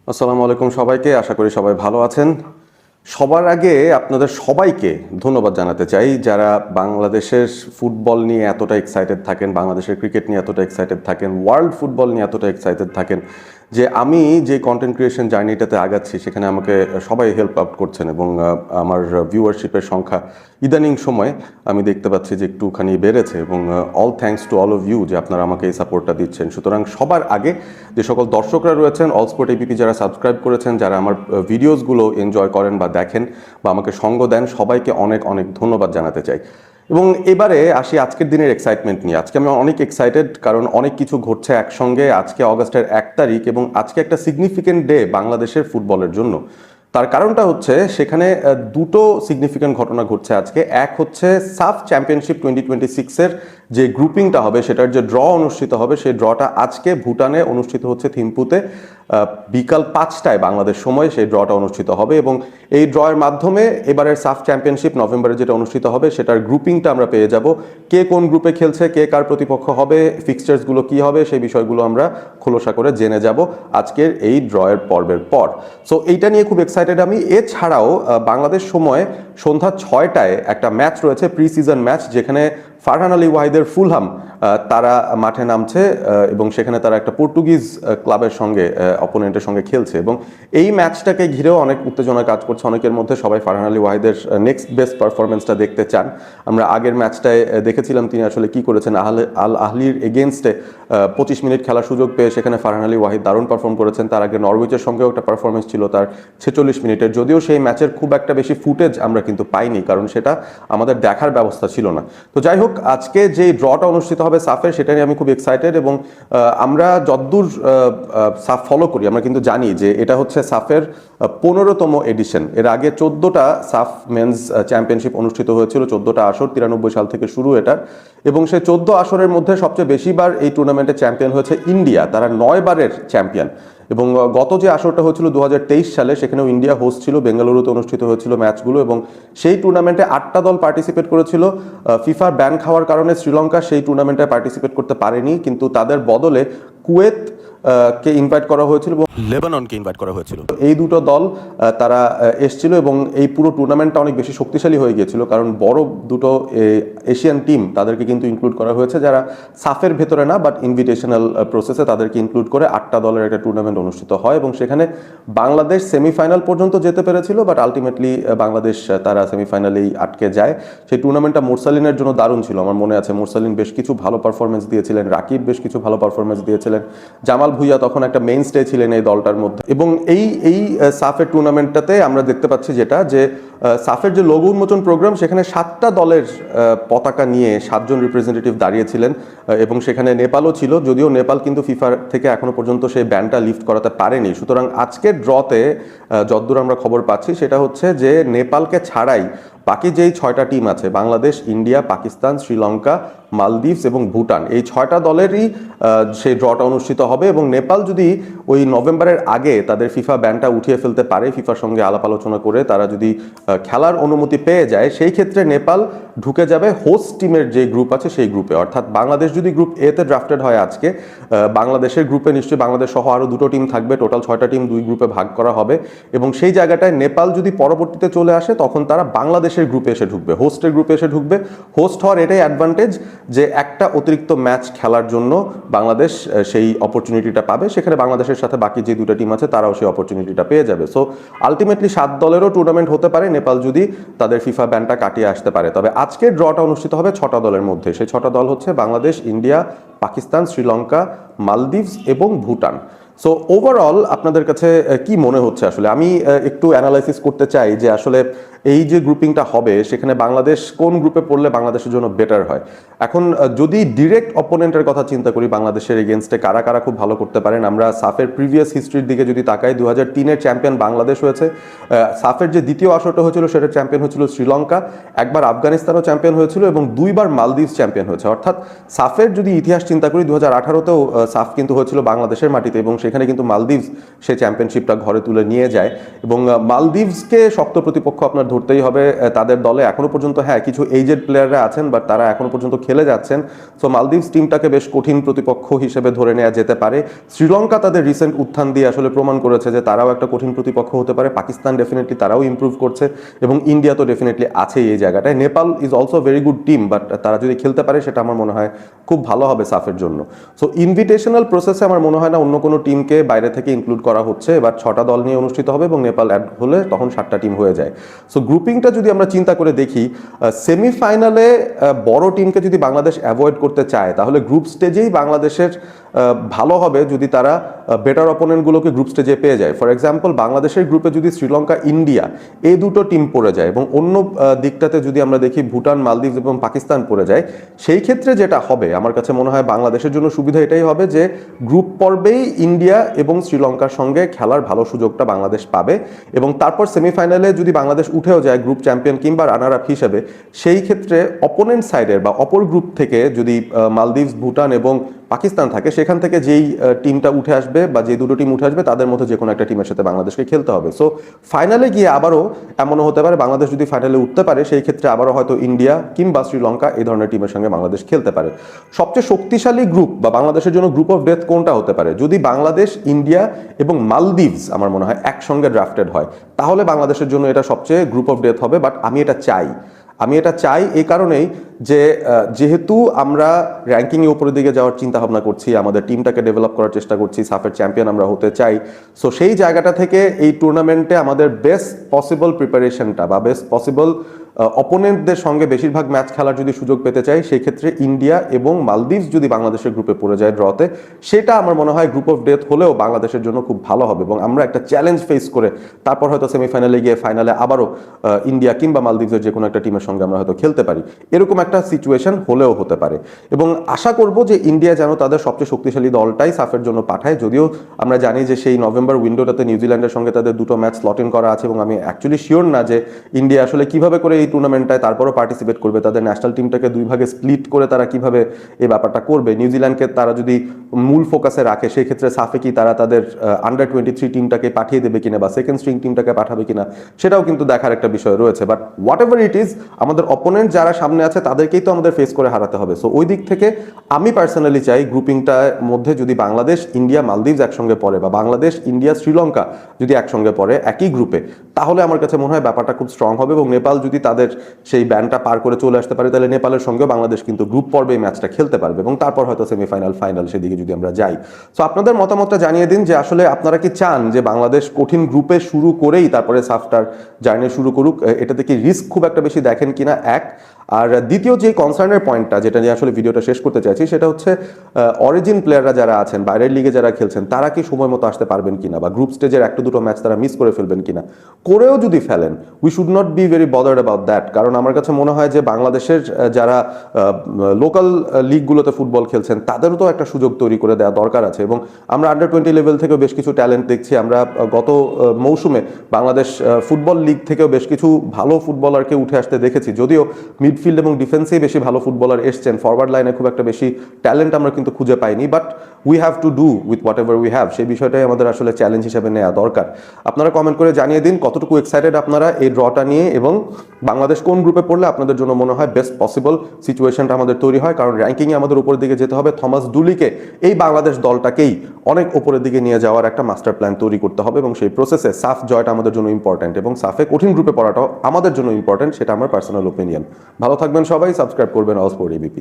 আসসালামু আলাইকুম সবাইকে, আশা করি সবাই ভালো আছেন। সবার আগে আপনাদের সবাইকে ধন্যবাদ জানাতে চাই যারা বাংলাদেশের ফুটবল নিয়ে এতটা এক্সাইটেড থাকেন, বাংলাদেশের ক্রিকেট নিয়ে এতটা এক্সাইটেড থাকেন, ওয়ার্ল্ড ফুটবল নিয়ে এতটা এক্সাইটেড থাকেন যে আমি যে কন্টেন্ট ক্রিয়েশন জার্নিটাতে আগাচ্ছি সেখানে আমাকে সবাই হেল্প আউট করছেন এবং আমার ভিউয়ারশিপের সংখ্যা ইদানিং সময় আমি দেখতে পাচ্ছি যে একটুখানি বেড়েছে এবং all thanks to all of you যে আপনারা আমাকে এই সাপোর্টটা দিচ্ছেন। সুতরাং সবার আগে যে সকল দর্শকরা রয়েছেন, অল স্পোর্ট এবিপি যারা সাবস্ক্রাইব করেছেন, যারা আমার ভিডিওসগুলো এনজয় করেন বা দেখেন বা আমাকে সঙ্গ দেন, সবাইকে অনেক অনেক ধন্যবাদ জানাতে চাই। এবং এবারে আসি আজকের দিনের এক্সাইটমেন্ট নিয়ে। আজকে আমি অনেক এক্সাইটেড কারণ অনেক কিছু ঘটছে একসঙ্গে। আজকে অগাস্টের 1 তারিখ এবং আজকে একটা সিগনিফিকেন্ট ডে বাংলাদেশের ফুটবলের জন্য। তার কারণটা হচ্ছে সেখানে দুটো সিগনিফিকেন্ট ঘটনা ঘটছে আজকে। এক হচ্ছে সাফ চ্যাম্পিয়নশিপ 2026-এর যে গ্রুপিংটা হবে সেটার যে ড্র অনুষ্ঠিত হবে, সেই ড্রটা আজকে ভুটানে অনুষ্ঠিত হচ্ছে থিম্পুতে। বিকাল 5টায় বাংলাদেশ সময় সেই ড্রটা অনুষ্ঠিত হবে এবং এই ড্রয়ের মাধ্যমে এবারের সাফ চ্যাম্পিয়নশিপ নভেম্বরে যেটা অনুষ্ঠিত হবে সেটার গ্রুপিংটা আমরা পেয়ে যাব। কে কোন গ্রুপে খেলছে, কে কার প্রতিপক্ষ হবে, ফিক্সচার্সগুলো কী হবে, সেই বিষয়গুলো আমরা খোলসা করে জেনে যাব আজকের এই ড্রয়ের পর্বের পর। সো এইটা নিয়ে খুব এক্সাইটেড আমি। এছাড়াও বাংলাদেশ সময় সন্ধ্যা 6টায় একটা ম্যাচ রয়েছে, প্রি সিজন ম্যাচ, যেখানে ফারহান আলী ওয়াহিদের ফুলহাম তারা মাঠে নামছে এবং সেখানে তারা একটা পর্তুগিজ ক্লাবের সঙ্গে অপোনেন্টের সঙ্গে খেলছে এবং এই ম্যাচটাকে ঘিরেও অনেক উত্তেজনা কাজ করছে অনেকের মধ্যে। সবাই ফারহান আলী ওয়াহিদের নেক্সট বেস্ট পারফরমেন্সটা দেখতে চান। আমরা আগের ম্যাচটায় দেখেছিলাম তিনি আসলে কি করেছেন। আল আহলির এগেনস্টে 25 মিনিট খেলার সুযোগ পেয়ে সেখানে ফারহান আলী ওয়াহিদ দারুণ পারফর্ম করেছেন। তার আগে নরউইচের সঙ্গেও একটা পারফরমেন্স ছিল তার 46 মিনিটের, যদিও সেই ম্যাচের খুব একটা বেশি ফুটেজ আমরা কিন্তু পাইনি কারণ সেটা আমাদের দেখার ব্যবস্থা ছিল না। তো যাই হোক, আজকে যে ড্রটা অনুষ্ঠিত হবে সাফের সেটা নিয়ে আমি খুব এক্সাইটেড এবং আমরা যদ্দূর সাফ ফলো করি আমরা কিন্তু জানি যে এটা হচ্ছে সাফের 15তম এডিশন। এর আগে 14টা সাফ মেন্স চ্যাম্পিয়নশিপ অনুষ্ঠিত হয়েছিল, 14টা আসর, 93 সাল থেকে শুরু এটার। এবং সেই 14 আসরের মধ্যে সবচেয়ে বেশিবার এই টুর্নামেন্টে চ্যাম্পিয়ন হয়েছে ইন্ডিয়া, তারা 9বারের চ্যাম্পিয়ন। এবং গত যে আসরটা হয়েছিল 2023 সালে সেখানেও ইন্ডিয়া হোস্ট ছিল, বেঙ্গালুরুতে অনুষ্ঠিত হয়েছিল ম্যাচগুলো এবং সেই টুর্নামেন্টে 8টা দল পার্টিসিপেট করেছিল। ফিফার ব্যান খাওয়ার কারণে শ্রীলঙ্কা সেই টুর্নামেন্টে পার্টিসিপেট করতে পারেনি, কিন্তু তাদের বদলে কুয়েত কে ইনভাইট করা হয়েছিল এবং লেবাননকে ইনভাইট করা হয়েছিল। এই দুটো দল তারা এসছিল এবং এই পুরো টুর্নামেন্টটা অনেক বেশি শক্তিশালী হয়ে গিয়েছিল কারণ বড় দুটো এশিয়ান টিম তাদেরকে কিন্তু ইনক্লুড করা হয়েছে, যারা সাফের ভেতরে না বাট ইনভিটেশনাল প্রসেসে তাদেরকে ইনক্লুড করে 8টা দলের একটা টুর্নামেন্ট অনুষ্ঠিত হয় এবং সেখানে বাংলাদেশ সেমিফাইনাল পর্যন্ত যেতে পেরেছিল বাট আলটিমেটলি বাংলাদেশ তারা সেমিফাইনালেই আটকে যায়। সেই টুর্নামেন্টটা মুরসালিনের জন্য দারুণ ছিল, আমার মনে আছে মুরসালিন বেশ কিছু ভালো পারফরমেন্স দিয়েছিলেন, রাকিব বেশ কিছু ভালো পারফরমেন্স দিয়েছিলেন, জামাল ভুইয়া তখন একটা মেইন স্টে ছিলেন এই দলটার মধ্যে। এবং এই সাফের টুর্নামেন্টটাতে আমরা দেখতে পাচ্ছি যেটা যে সাফের যে লোগো উন্মোচন প্রোগ্রাম সেখানে 7টা দলের পতাকা নিয়ে 7জন রিপ্রেজেন্টেটিভ দাঁড়িয়েছিলেন এবং সেখানে নেপালও ছিল, যদিও নেপাল কিন্তু ফিফার থেকে এখনো পর্যন্ত সেই ব্যানটা লিফট করাতে পারেনি। সুতরাং আজকের ড্রতে যতদূর আমরা খবর পাচ্ছি সেটা হচ্ছে যে নেপালকে ছাড়াই বাকি যেই 6টা টিম আছে, বাংলাদেশ, ইন্ডিয়া, পাকিস্তান, শ্রীলঙ্কা, মালদ্বীপস এবং ভুটান, এই 6টা দলেরই সেই ড্রটা অনুষ্ঠিত হবে এবং নেপাল যদি ওই নভেম্বরের আগে তাদের ফিফা ব্যানটা উঠিয়ে ফেলতে পারে, ফিফার সঙ্গে আলাপ আলোচনা করে তারা যদি খেলার অনুমতি পেয়ে যায়, সেই ক্ষেত্রে নেপাল ঢুকে যাবে হোস্ট টিমের যে গ্রুপ আছে সেই গ্রুপে। অর্থাৎ বাংলাদেশ যদি গ্রুপ এতে ড্রাফটেড হয় আজকে, বাংলাদেশের গ্রুপে নিশ্চয়ই বাংলাদেশ সহ আরও দুটো টিম থাকবে, টোটাল 6টা টিম 2 গ্রুপে ভাগ করা হবে এবং সেই জায়গাটায় নেপাল যদি পরবর্তীতে চলে আসে তখন তারা বাংলাদেশের গ্রুপে এসে ঢুকবে, হোস্টের গ্রুপে এসে ঢুকবে। হোস্ট হওয়ার এটাই অ্যাডভান্টেজ যে একটা অতিরিক্ত ম্যাচ খেলার জন্য বাংলাদেশ সেই অপরচুনিটিটা পাবে, সেখানে বাংলাদেশের সাথে বাকি যে দুটো টিম আছে তারাও সেই অপরচুনিটিটা পেয়ে যাবে। সো আলটিমেটলি 7 দলেরও টুর্নামেন্ট হতে পারে নেপাল যদি তাদের ফিফা ব্যানটা কাটিয়ে আসতে পারে। তবে আজকের ড্রটা অনুষ্ঠিত হবে 6টা দলের মধ্যে, সেই 6টা দল হচ্ছে বাংলাদেশ, ইন্ডিয়া, পাকিস্তান, শ্রীলঙ্কা, মালদ্বীপস এবং ভুটান। সো ওভারঅল আপনাদের কাছে কি মনে হচ্ছে? আসলে আমি একটু অ্যানালাইসিস করতে চাই যে আসলে এই যে গ্রুপিংটা হবে সেখানে বাংলাদেশ কোন গ্রুপে পড়লে বাংলাদেশের জন্য বেটার হয়। এখন যদি ডিরেক্ট অপোনেন্টের কথা চিন্তা করি, বাংলাদেশের এগেনস্টে কারা কারা খুব ভালো করতে পারেন, আমরা সাফের প্রিভিয়াস হিস্ট্রির দিকে যদি তাকাই, 2003-এর চ্যাম্পিয়ন বাংলাদেশ হয়েছে, সাফের যে দ্বিতীয় আসরটা হয়েছিল সেটার চ্যাম্পিয়ন হয়েছিল শ্রীলঙ্কা, একবার আফগানিস্তানও চ্যাম্পিয়ন হয়েছিল এবং 2বার মালদ্বীপস চ্যাম্পিয়ন হয়েছে। অর্থাৎ সাফের যদি ইতিহাস চিন্তা করি, 2018-তেও সাফ কিন্তু হয়েছিল বাংলাদেশের মাটিতে এবং সেখানে কিন্তু মালদ্বীপস সেই চ্যাম্পিয়নশিপটা ঘরে তুলে নিয়ে যায় এবং মালদ্বীপসকে শক্ত প্রতিপক্ষ আপনার ধরতেই হবে। তাদের দলে এখনো পর্যন্ত হ্যাঁ কিছু এইজেড প্লেয়াররা আছেন, বাট তারা এখনো পর্যন্ত খেলে যাচ্ছেন। সো মালদ্বীপস টিমটাকে বেশ কঠিন প্রতিপক্ষ হিসেবে ধরে নেওয়া যেতে পারে। শ্রীলঙ্কা তাদের রিসেন্ট উত্থান দিয়ে আসলে প্রমাণ করেছে যে তারাও একটা কঠিন প্রতিপক্ষ হতে পারে। পাকিস্তান ডেফিনেটলি তারাও ইমপ্রুভ করছে এবং ইন্ডিয়া তো ডেফিনেটলি আছেই এই জায়গাটায়। Nepal is also very good team, but তারা যদি খেলতে পারে সেটা আমার মনে হয় খুব ভালো হবে সাফের জন্য। সো ইনভিটেশনাল প্রসেসে আমার মনে হয় না অন্য কোনো টিমকে বাইরে থেকে ইনক্লুড করা হচ্ছে। এবার 6টা দল নিয়ে অনুষ্ঠিত হবে এবং নেপাল অ্যাড হলে তখন 7টা টিম হয়ে যায়। সো গ্রুপিংটা যদি আমরা চিন্তা করে দেখি, সেমিফাইনালে বড় টিমকে যদি বাংলাদেশ অ্যাভয়েড করতে চায় তাহলে গ্রুপ স্টেজেই বাংলাদেশের ভালো হবে যদি তারা বেটার অপোনেন্টগুলোকে গ্রুপ স্টেজে পেয়ে যায়। ফর এক্সাম্পল, বাংলাদেশের গ্রুপে যদি শ্রীলঙ্কা, ইন্ডিয়া এই দুটো টিম পড়ে যায় এবং অন্য দিকটাতে যদি আমরা দেখি ভুটান, মালদ্বীপ এবং পাকিস্তান পড়ে যায়, সেই ক্ষেত্রে যেটা হবে আমার কাছে মনে হয় বাংলাদেশের জন্য সুবিধা এটাই হবে যে গ্রুপ পর্বেই ইন্ডিয়া এবং শ্রীলঙ্কার সঙ্গে খেলার ভালো সুযোগটা বাংলাদেশ পাবে এবং তারপর সেমিফাইনালে যদি বাংলাদেশ উঠেও যায় গ্রুপ চ্যাম্পিয়ন কিংবা রানার আপ হিসেবে, সেই ক্ষেত্রে অপোনেন্ট সাইডের বা অপর গ্রুপ থেকে যদি মালদ্বীপ, ভুটান এবং পাকিস্তান থাকে, সেখান থেকে যেই টিমটা উঠে আসবে বা যে দুটো টিম উঠে আসবে তাদের মধ্যে যে কোনো একটা টিমের সাথে বাংলাদেশকে খেলতে হবে। সো ফাইনালে গিয়ে আবারও এমনও হতে পারে বাংলাদেশ যদি ফাইনালে উঠতে পারে সেই ক্ষেত্রে আবারও হয়তো ইন্ডিয়া কিংবা শ্রীলঙ্কা এই ধরনের টিমের সঙ্গে বাংলাদেশ খেলতে পারে। সবচেয়ে শক্তিশালী গ্রুপ বা বাংলাদেশের জন্য গ্রুপ অফ ডেথ কোনটা হতে পারে? যদি বাংলাদেশ, ইন্ডিয়া এবং মালদ্বীপস আমার মনে হয় একসঙ্গে ড্রাফটেড হয় তাহলে বাংলাদেশের জন্য এটা সবচেয়ে গ্রুপ অফ ডেথ হবে। বাট আমি এটা চাই এই কারণেই যে যেহেতু আমরা র্যাঙ্কিংয়ে উপরের দিকে যাওয়ার চিন্তা ভাবনা করছি, আমাদের টিমটাকে ডেভেলপ করার চেষ্টা করছি, সাফের চ্যাম্পিয়ন আমরা হতে চাই। সো সেই জায়গাটা থেকে এই টুর্নামেন্টে আমাদের বেস্ট পসিবল প্রিপারেশনটা বা বেস্ট পসিবল অপোনেন্টদের সঙ্গে বেশিরভাগ ম্যাচ খেলার যদি সুযোগ পেতে চাই, সেই ক্ষেত্রে ইন্ডিয়া এবং মালদ্বীপস যদি বাংলাদেশের গ্রুপে পড়ে যায় ড্রতে, সেটা আমার মনে হয় গ্রুপ অফ ডেথ হলেও বাংলাদেশের জন্য খুব ভালো হবে এবং আমরা একটা চ্যালেঞ্জ ফেস করে তারপর হয়তো সেমিফাইনালে গিয়ে ফাইনালে আবারও ইন্ডিয়া কিংবা মালদ্বীপসের যে কোনো একটা টিমের সঙ্গে আমরা হয়তো খেলতে পারি, এরকম একটা সিচুয়েশন হলেও হতে পারে। এবং আশা করব যে ইন্ডিয়া যেন তাদের সবচেয়ে শক্তিশালী দলটাই সাফের জন্য পাঠায়। যদিও আমরা জানি যে সেই নভেম্বর উইন্ডোটাতে নিউজিল্যান্ডের সঙ্গে তাদের দুটো ম্যাচ স্লট ইন করা আছে এবং আমি অ্যাকচুয়ালি শিওর না যে ইন্ডিয়া আসলে কিভাবে করে এই টুর্নামেন্টটায় তারপরও পার্টিসিপেট করবে। তাদের ন্যাশনাল টিমটাকে দুই ভাগে স্প্লিট করে তারা কিভাবে এই ব্যাপারটা করবে। নিউজিল্যান্ডকে তারা যদি মূল ফোকাসে রাখে সেই ক্ষেত্রে সাফে কি তারা তাদের আন্ডার 23 টিমটাকে পাঠিয়ে দেবে কিনা বা সেকেন্ড স্ট্রিং টিমটাকে পাঠাবে কিনা সেটাও কিন্তু দেখার একটা বিষয় রয়েছে। But what ever it is, আমাদের অপোনেন্ট যারা সামনে আছে তাদেরকেই তো আমাদের ফেস করে হারাতে হবে। সো ওই দিক থেকে আমি পার্সোনালি চাই গ্রুপিংটার মধ্যে যদি বাংলাদেশ, ইন্ডিয়া, মালদ্বীপস একসঙ্গে পড়ে বা বাংলাদেশ, ইন্ডিয়া, শ্রীলঙ্কা যদি একসঙ্গে পড়ে একই গ্রুপে, তাহলে আমার কাছে মনে হয় ব্যাপারটা খুব স্ট্রং হবে এবং নেপাল যদি তাদের সেই ব্যান্ডটা পার করে চলে আসতে পারে তাহলে নেপালের সঙ্গেও বাংলাদেশ কিন্তু গ্রুপ পর্বে এই ম্যাচটা খেলতে পারবে এবং তারপর হয়তো সেমিফাইনাল, ফাইনাল সেদিকে যদি আমরা যাই। সো আপনাদের মতামতটা জানিয়ে দিন যে আসলে আপনারা কি চান যে বাংলাদেশ কঠিন গ্রুপে শুরু করেই তারপরে সাফটার জার্নি শুরু করুক? এটাতে কি রিস্ক খুব একটা বেশি দেখেন কিনা? এক। আর দ্বিতীয় যে কনসার্নের পয়েন্টটা যেটা নিয়ে আসলে ভিডিওটা শেষ করতে চাইছি সেটা হচ্ছে অরিজিন প্লেয়াররা যারা আছেন, বাইরের লিগে যারা খেলছেন, তারা কি সময় মতো আসতে পারবেন কিনা বা গ্রুপ স্টেজের একটা দুটো ম্যাচ তারা মিস করে ফেলবেন কিনা? করেও যদি ফেলেন, we should not be very bothered about that. কারণ আমার কাছে মনে হয় যে বাংলাদেশের যারা লোকাল লিগগুলোতে ফুটবল খেলছেন তাদেরও তো একটা সুযোগ তৈরি করে দেওয়া দরকার আছে এবং আমরা আন্ডার 20 লেভেল থেকেও বেশ কিছু ট্যালেন্ট দেখছি। আমরা গত মৌসুমে বাংলাদেশ ফুটবল লিগ থেকেও বেশ কিছু ভালো ফুটবলারকে উঠে আসতে দেখেছি। যদিও মিডফিল্ড এবং ডিফেন্সেই বেশি ভালো ফুটবলার এসছেন, ফরওয়ার্ড লাইনে খুব একটা বেশি ট্যালেন্ট আমরা কিন্তু খুঁজে পাইনি। But we have to do with what ever we have, সেই বিষয়টাই আমাদের আসলে চ্যালেঞ্জ হিসেবে নেওয়া দরকার। আপনারা কমেন্ট করে জানিয়ে দিন কতটুকু এক্সাইটেড আপনারা এই ড্রটা নিয়ে এবং বাংলাদেশ কোন গ্রুপে পড়লে আপনাদের জন্য মনে হয় বেস্ট পসিবল সিচুয়েশনটা আমাদের তৈরি হয়। কারণ র্যাঙ্কিংয়ে আমাদের উপরের দিকে যেতে হবে, থমাস ডুলিকে এই বাংলাদেশ দলটাকেই অনেক উপরের দিকে নিয়ে যাওয়ার একটা মাস্টার প্ল্যান তৈরি করতে হবে এবং সেই প্রসেসে সাফ জয়টা আমাদের জন্য ইম্পর্টেন্ট এবং সাফে কঠিন গ্রুপে পড়াটাও আমাদের জন্য ইম্পর্টেন্ট, সেটা আমার পার্সোনাল ওপিনিয়ন। ভালো থাকবেন সবাই, সাবস্ক্রাইব করবেন অল স্পোর্ট এবিপি।